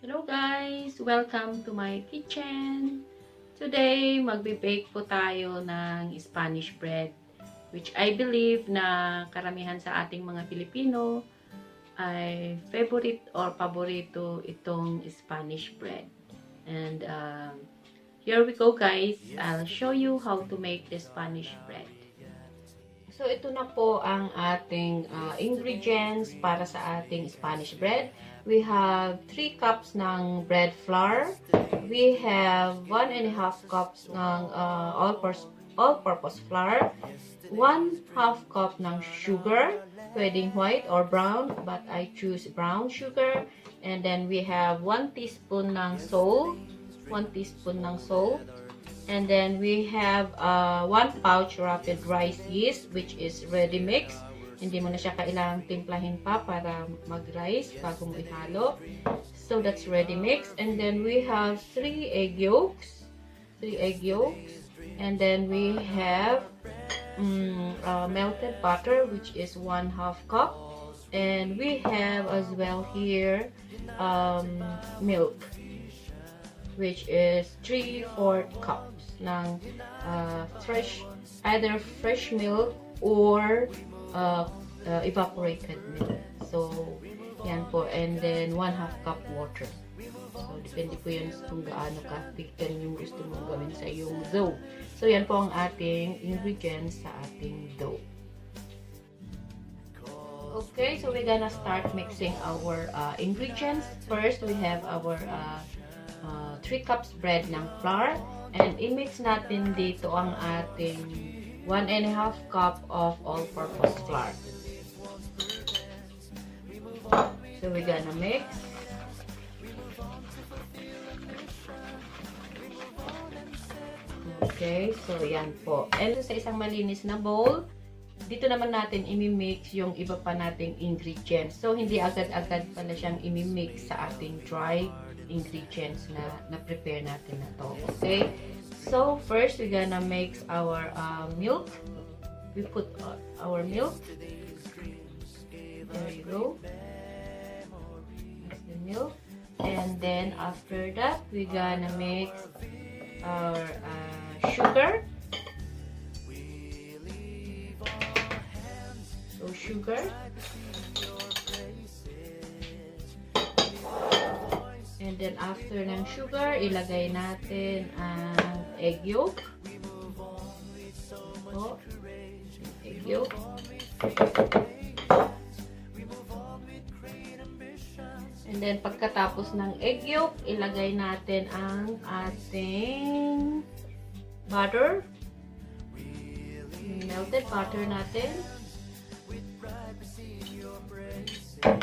Hello guys! Welcome to my kitchen! Today, magbe-bake po tayo ng Spanish bread, which I believe na karamihan sa ating mga Pilipino ay favorite or paborito itong Spanish bread. And here we go guys! I'll show you how to make the Spanish bread. So, ito na po ang ating ingredients para sa ating Spanish bread. We have 3 cups ng bread flour. We have 1.5 cups ng all-purpose flour. 1/2 cup ng sugar, pwedeng white or brown, but I choose brown sugar. And then we have 1 teaspoon ng salt. 1 teaspoon ng salt. And then we have 1 pouch rapid rice yeast, which is ready mix. Hindi mo na siya kailangang timplahin pa para mag-rice bago mo ihalo. So that's ready mix. And then we have 3 egg yolks. 3 egg yolks. And then we have melted butter, which is 1/2 cup. And we have as well here milk, which is 3/4 cups ng either fresh milk or evaporated milk. So, yan po. And then 1/2 cup water. So, depende po yun kung gaano ka-thicken yung gusto mong gawin sa iyong dough. So, yan po ang ating ingredients sa ating dough. Okay, so we're gonna start mixing our ingredients. First, we have our 3 cups bread ng flour. And i-mix natin dito ang ating 1.5 cup of all-purpose flour. So we're gonna mix. Okay, so yan po. And sa isang malinis na bowl, dito naman natin imi-mix yung iba pa nating ingredients. So hindi agad-agad pala siyang imi-mix sa ating dry ingredients na prepare natin na to. Okay? So first we're gonna mix our milk. We put our milk. There you go. Mix the milk. And then after that, we're gonna mix our sugar. So sugar. And then after ng sugar, ilagay natin ang egg yolk. So, egg yolk. And then pagkatapos ng egg yolk, ilagay natin ang ating butter. Melted butter natin.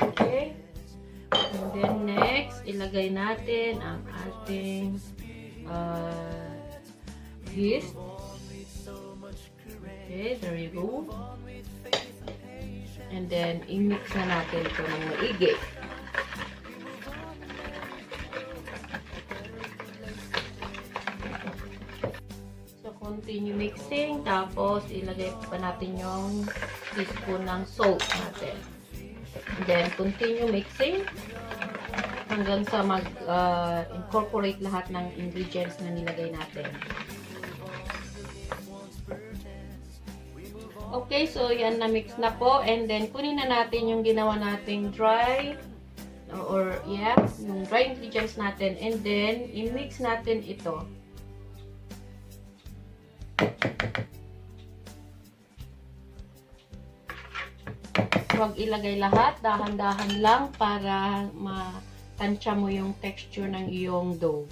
Okay. And then next, ilagay natin ang ating yeast. Okay, there you go. And then, i-mix na natin ito ng maigi. So, continue mixing. Tapos, ilagay pa natin yung teaspoon ng salt natin. And then, continue mixing hanggang sa mag-incorporate lahat ng ingredients na nilagay natin. Okay, so yan na-mix na po. And then, kunin na natin yung ginawa nating dry yung dry ingredients natin. And then, i-mix natin ito. Huwag ilagay lahat, dahan-dahan lang para matansya mo yung texture ng iyong dough.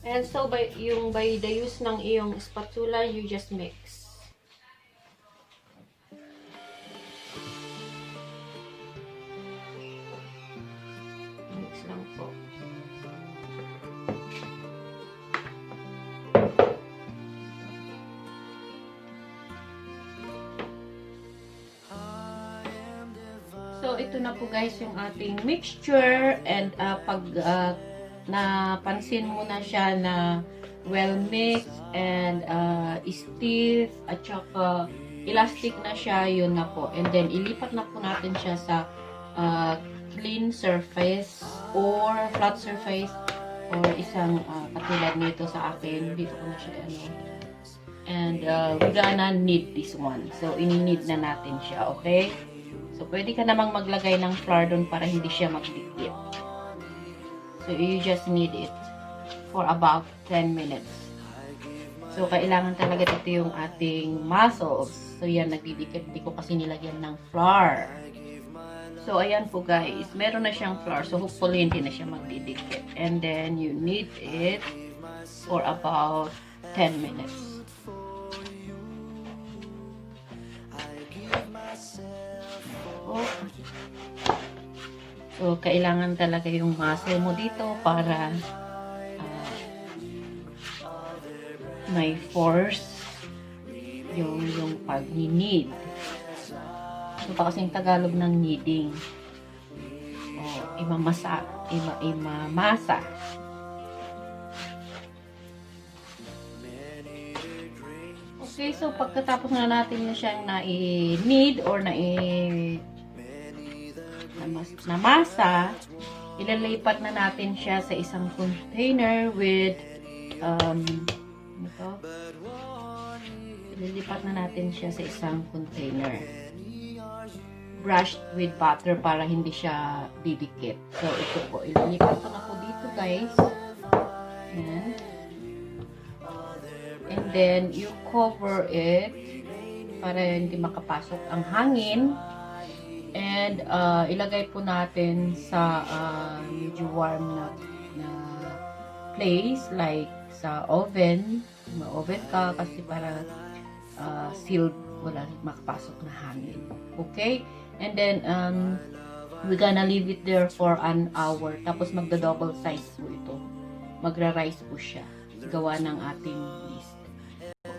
And so, by the use ng iyong spatula, you just mix. Mix lang po. So, ito na po guys yung ating mixture. And pag napansin mo na siya na well mixed and stiff at saka elastic na siya, yun na po. And then, ilipat na po natin siya sa clean surface or flat surface or isang katulad nito sa akin. Dito ko na siya and we're gonna knead this one. So, ini-knead na natin siya, okay? So, pwede ka namang maglagay ng flour doon para hindi siya magdikit. So, you just knead it for about 10 minutes. So, kailangan talaga dito yung ating muscles. So, yan, nagdidikit. Hindi ko kasi nilagyan ng flour. So, ayan po guys. Meron na siyang flour. So, hopefully, hindi na siya magdidikit. And then, you knead it for about 10 minutes. So, kailangan talaga yung muscle mo dito para may force yung pag-knead. So, pa kasing Tagalog ng kneading. Imamasa. Okay, so pagkatapos na natin yung siyang na-knead or namasa, ililipat na natin siya sa isang container with ililipat na natin siya sa isang container brushed with butter para hindi siya didikit. So, ito po, ililipat ko na po dito guys. Ayan. And then, you cover it para hindi makapasok ang hangin. And, ilagay po natin sa medyo warm na place, like sa oven. Ma-oven ka kasi para sealed, wala makapasok na hangin. Okay? And then, we're gonna leave it there for an hour. Tapos, magda-double size po ito. Magra-rise po siya. Gawa ng ating yeast.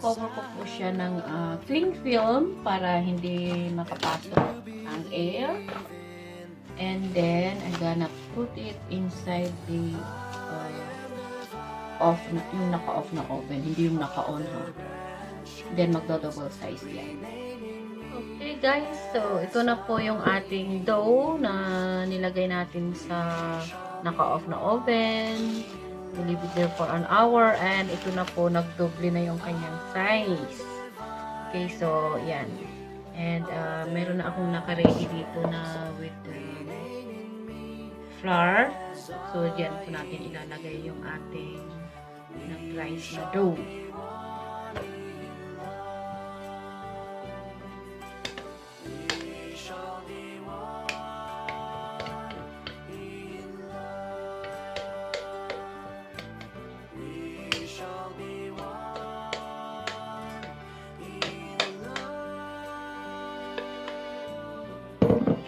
Cover ko po siya ng cling film para hindi makapasok ang air. And then, I'm gonna put it inside the yung naka-off na oven. Hindi yung naka-on ha. Then, magdo-double size yan. Okay guys, so ito na po yung ating dough na nilagay natin sa naka-off na oven. We leave it there for an hour and ito na po, nagdoble na yung kanyang size. Okay, so yan. And meron na akong naka-ready dito na with flour. So dyan po natin ilalagay yung ating nag-rise na dough.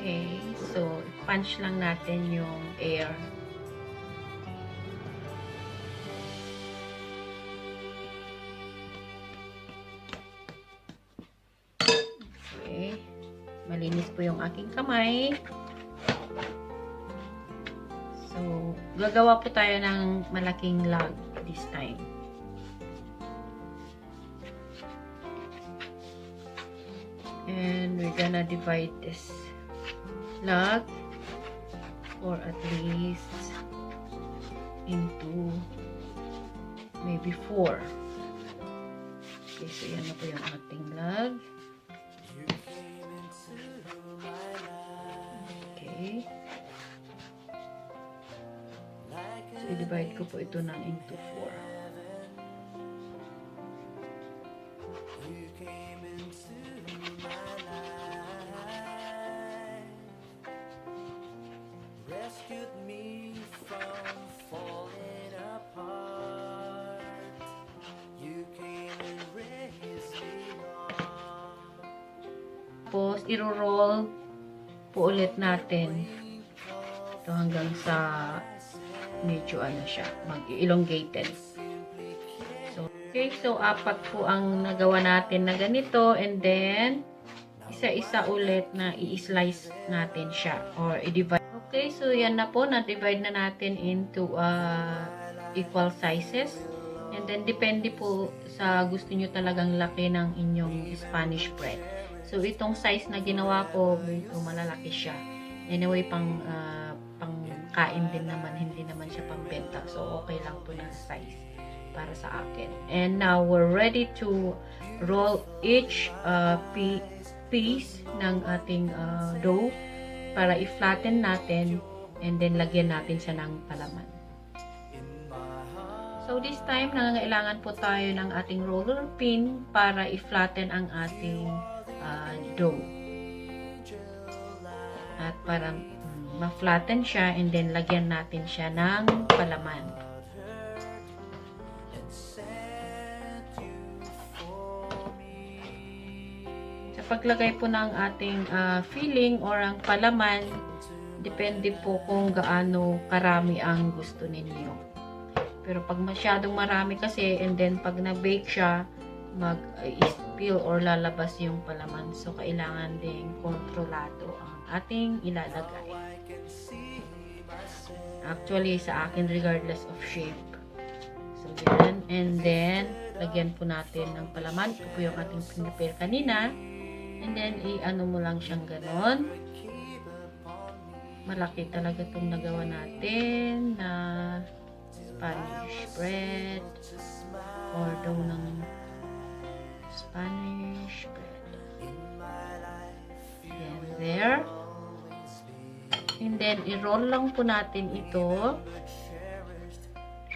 Okay, so punch lang natin yung air. Okay, malinis po yung aking kamay. So, gagawa po tayo ng malaking log this time. And we're gonna divide this log or at least into maybe 4. Okay, so yan na po yung ating log. Okay. So, i-divide ko po ito ng into 4. Tapos, i-roll po ulit natin ito hanggang sa medyo ano siya, mag-elongated. So, okay, so 4 po ang nagawa natin na ganito and then isa-isa ulit na i-slice natin siya or i-divide. Okay, so yan na po, na-divide na natin into equal sizes. And then, depende po sa gusto nyo talagang laki ng inyong Spanish bread. So, itong size na ginawa ko, ito malalaki siya. Anyway, pang kain din naman, hindi naman siya pambenta. So, okay lang po ng size para sa akin. And now, we're ready to roll each piece ng ating dough para i-flatten natin and then lagyan natin siya ng palaman. So, this time, nangangailangan po tayo ng ating roller pin para i-flatten ang ating dough. At para ma-flatten siya and then lagyan natin siya ng palaman. Sa paglagay po ng ating filling or ang palaman, depende po kung gaano karami ang gusto ninyo. Pero pag masyadong marami kasi and then pag na-bake siya, mag-spill or lalabas yung palaman. So, kailangan ding kontrolado ang ating ilalagay. Actually, sa akin, regardless of shape. So, yan. And then, lagyan po natin ng palaman. Ito po yung ating prepare kanina. And then, i-ano mo lang siyang ganon. Malaki talaga itong nagawa natin na Spanish bread or dough ng Spanish bread. Then, there. And then, i-roll lang po natin ito.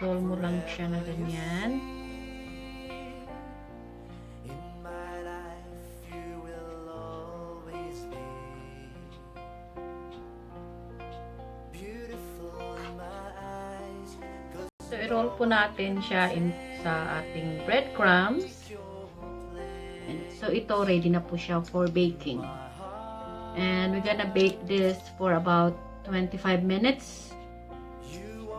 Roll mo lang siya na ganyan. So, i-roll po natin siya sa ating breadcrumbs. And so, ito, ready na po siya for baking. And we're gonna bake this for about 25 minutes.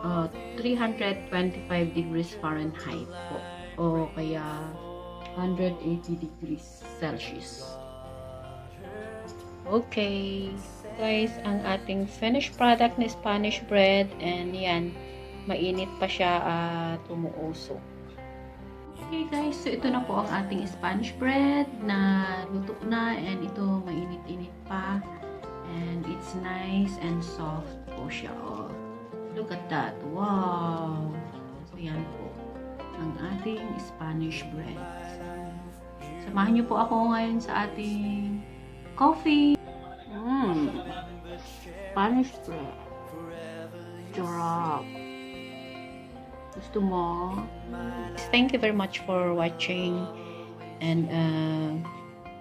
325 degrees Fahrenheit po. O kaya 180 degrees Celsius. Okay. Guys, ang ating finished product na Spanish bread. And yan, mainit pa siya at umuusok. Okay guys, so ito na po ang ating Spanish bread na luto na and ito mainit-init pa and it's nice and soft po siya. Oh, look at that. Wow! So yan po ang ating Spanish bread. Samahan niyo po ako ngayon sa ating coffee. Spanish bread. Sarap. Gusto mo? Thank you very much for watching and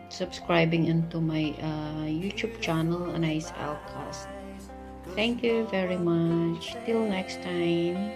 subscribing into my YouTube channel, Anais Alcast. Thank you very much. Till next time.